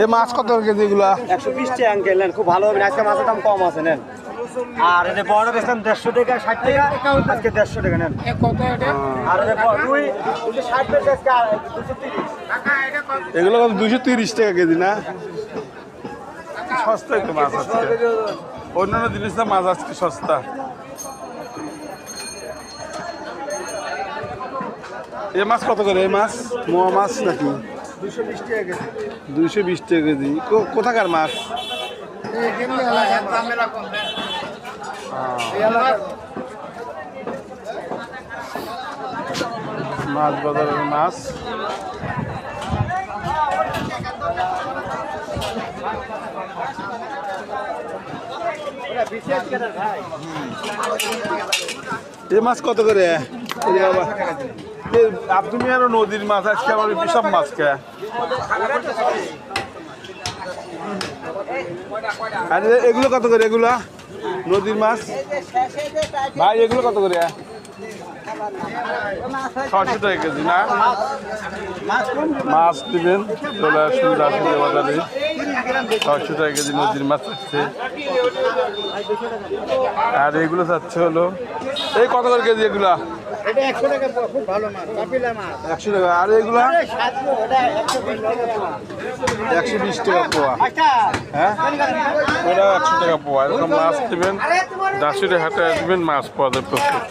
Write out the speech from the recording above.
এই মাছ কত কেজি এগুলা? 120 টাকা আঙ্কেল নেন, খুব ভালো হবে। আজকে মাছের দাম কম আছে নেন। আর এই যে বড় বেচলাম 150 টাকা 60 টাকা, আজকে 150 টাকা নেন। কত এটা? আর এই যে রুই 60 টাকা আজকে 230। এগুলো কত? 230 টাকা কেজি না? সস্তাই তো মাছ আজকে, অন্যান্য জিনিস না, মাছ আজকে সস্তা। এ মাছ কত করে? এই মাছ মোয়া মাছ নাকি? 220 টাকা কেজি। 220 টাকা কেজি। কোথাকার মাছ? মাছ বাজারের মাছ। এই মাছ কত করে? বাবা আব্দুল মিয়ারও নদীর মাছ, আজকে আমার সব মাছ কে। আর এগুলো কত করে? এগুলা নদীর মাছ ভাই, এগুলো কত করে? 600 টাকা কেজি না? মাছ দিবেন, চলে আসুন রাজশাহী বাজারে। 600 টাকা কেজি নদীর মাছ হচ্ছে। আর এগুলো যাচ্ছে হলো এই কত করে কেজি? এগুলা 100 টাকা, খুব ভালো মাছ, পাপিলা মাছ 100 টাকা। আর এগুলা 120 টাকা পোয়া। হ্যাঁ, ওরা 100 টাকা পোয়া। এরকম মাছ দিবেন, রাজশাহী হাটে আসবেন, মাছ পাওয়া যায় প্রচুর।